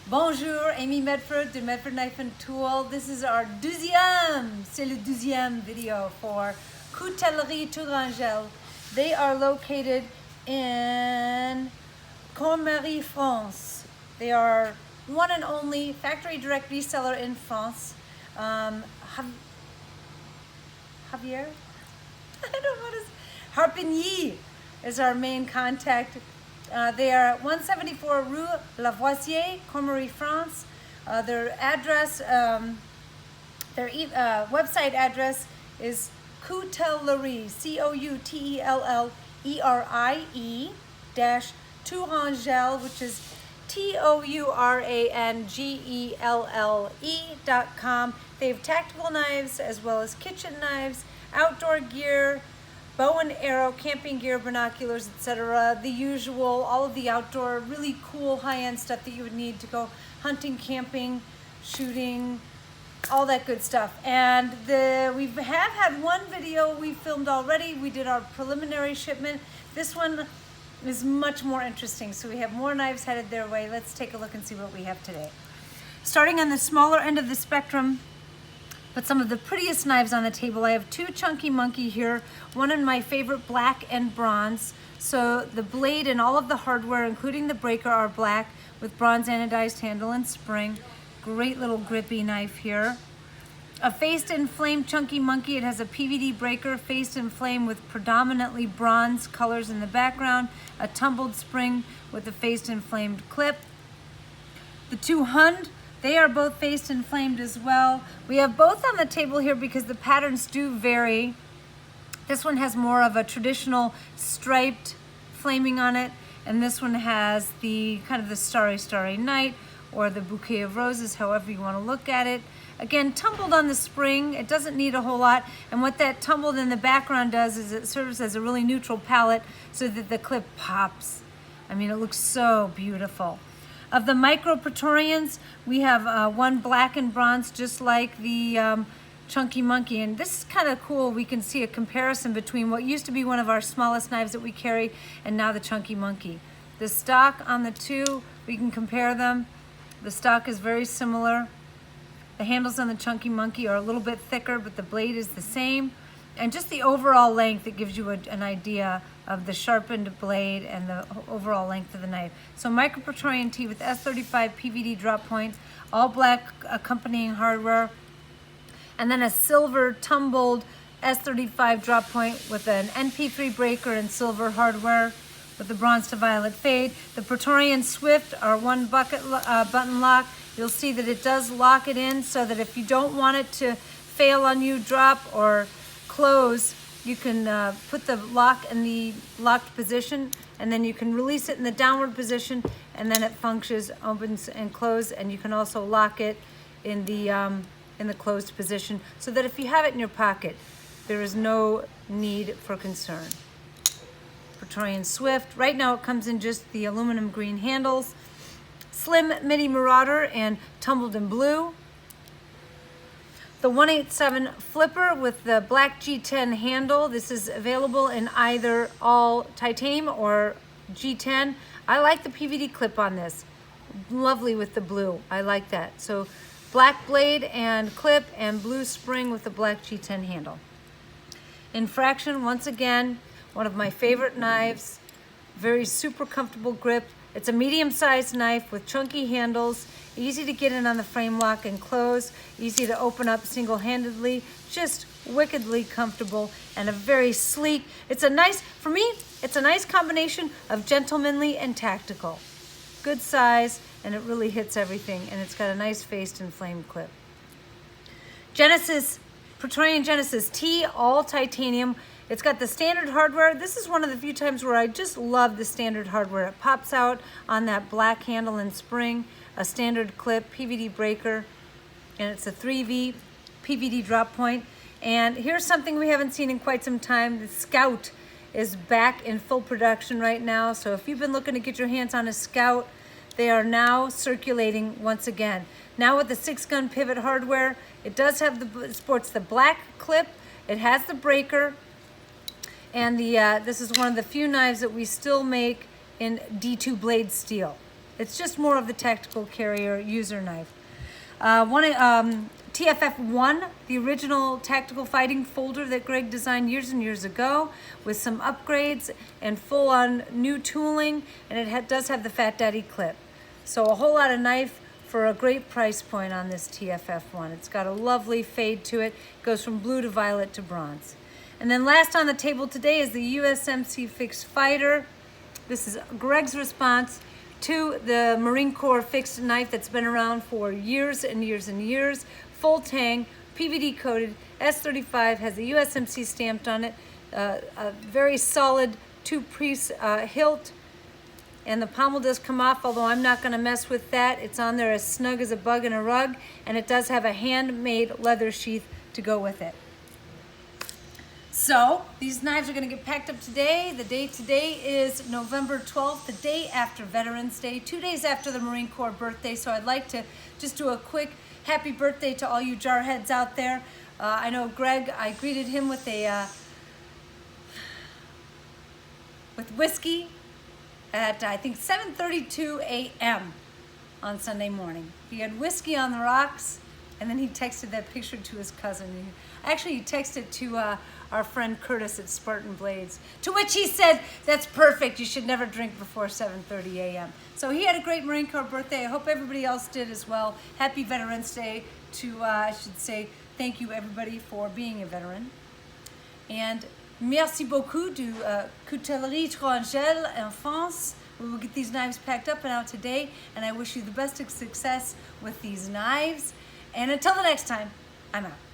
Bonjour, Amy Medford de Medford Knife and Tool. This is our c'est le 12e video for Coutellerie Tourangelle. They are located in Coutellerie, France. They are one and only factory direct reseller in France. Javier? I don't know what is. Harpigny is our main contact. They are at 174 Rue Lavoisier, Coutellerie, France. Their address, website address is Coutellerie, Coutellerie Tourangelle, which is Tourangelle.com. They have tactical knives as well as kitchen knives, outdoor gear, bow and arrow, camping gear, binoculars, etc. The usual, all of the outdoor, really cool high-end stuff that you would need to go hunting, camping, shooting, all that good stuff. And we have had one video we filmed already. We did our preliminary shipment. This one is much more interesting. So we have more knives headed their way. Let's take a look and see what we have today. Starting on the smaller end of the spectrum, but some of the prettiest knives on the table. I have two Chunky Monkey here, one in my favorite black and bronze. So the blade and all of the hardware, including the breaker, are black with bronze anodized handle and spring. Great little grippy knife here. A faced and flamed Chunky Monkey. It has a PVD breaker, faced and flame with predominantly bronze colors in the background, a tumbled spring with a faced and flamed clip. The two Hund, they are both faced and flamed as well. We have both on the table here because the patterns do vary. This one has more of a traditional striped flaming on it, and this one has the kind of the starry, starry night or the bouquet of roses, however you want to look at it. Again, tumbled on the spring. It doesn't need a whole lot, and what that tumbled in the background does is it serves as a really neutral palette so that the clip pops. I mean, it looks so beautiful. Of the micro Praetorians, we have one black and bronze, just like the Chunky Monkey. And this is kind of cool. We can see a comparison between what used to be one of our smallest knives that we carry and now the Chunky Monkey. The stock on the two, we can compare them. The stock is very similar. The handles on the Chunky Monkey are a little bit thicker, but the blade is the same. And just the overall length, it gives you an idea of the sharpened blade and the overall length of the knife. So Micro Praetorian T with S35 PVD drop point, all black accompanying hardware, and then a silver tumbled S35 drop point with an NP3 breaker and silver hardware with the bronze to violet fade. The Praetorian Swift are one button lock. You'll see that it does lock it in so that if you don't want it to fail on you, drop, or close, you can put the lock in the locked position, and then you can release it in the downward position, and then it functions, opens and closes, and you can also lock it in the closed position so that if you have it in your pocket, there is no need for concern. Praetorian Swift, right now it comes in just the aluminum green handles. Slim Midi Marauder and tumbled in blue. The 187 Flipper with the black G10 handle. This is available in either all titanium or G10. I like the PVD clip on this. Lovely with the blue. I like that. So black blade and clip and blue spring with the black G10 handle. Infraction, once again, one of my favorite knives. Very super comfortable grip. It's a medium-sized knife with chunky handles, easy to get in on the frame lock and close, easy to open up single-handedly, just wickedly comfortable, and a very sleek. It's a nice, for me, it's a nice combination of gentlemanly and tactical. Good size, and it really hits everything, and it's got a nice faced and flame clip. Genesis, Praetorian Genesis T, all titanium. It's got the standard hardware. This is one of the few times where I just love the standard hardware. It pops out on that black handle and spring, a standard clip, PVD breaker, and it's a 3V PVD drop point. And here's something we haven't seen in quite some time. The Scout is back in full production right now. So if you've been looking to get your hands on a Scout, they are now circulating once again. Now with the 6-gun pivot hardware, it does have sports the black clip. It has the breaker. And this is one of the few knives that we still make in D2 blade steel. It's just more of the tactical carrier user knife. TFF1, the original tactical fighting folder that Greg designed years and years ago with some upgrades and full-on new tooling, and it does have the Fat Daddy clip. So a whole lot of knife for a great price point on this TFF1. It's got a lovely fade to it. It goes from blue to violet to bronze. And then last on the table today is the USMC Fixed Fighter. This is Greg's response to the Marine Corps fixed knife that's been around for years and years and years. Full tang, PVD coated, S35, has the USMC stamped on it. A very solid two-piece hilt. And the pommel does come off, although I'm not going to mess with that. It's on there as snug as a bug in a rug, and it does have a handmade leather sheath to go with it. So these knives are going to get packed up today. The date today is November 12th, the day after Veterans Day, 2 days after the Marine Corps birthday. So I'd like to just do a quick happy birthday to all you jarheads out there. I know Greg, I greeted him with whiskey at I think 7:32 a.m. on Sunday morning. He had whiskey on the rocks, and then he texted that picture to his cousin. Actually, he texted to our friend Curtis at Spartan Blades, to which he said, "That's perfect. You should never drink before 7:30 a.m." So he had a great Marine Corps birthday. I hope everybody else did as well. Happy Veterans Day to, I should say, thank you everybody for being a veteran. And merci beaucoup to Coutellerie Tourangelle en France. We will get these knives packed up and out today, and I wish you the best of success with these knives. And until the next time, I'm out.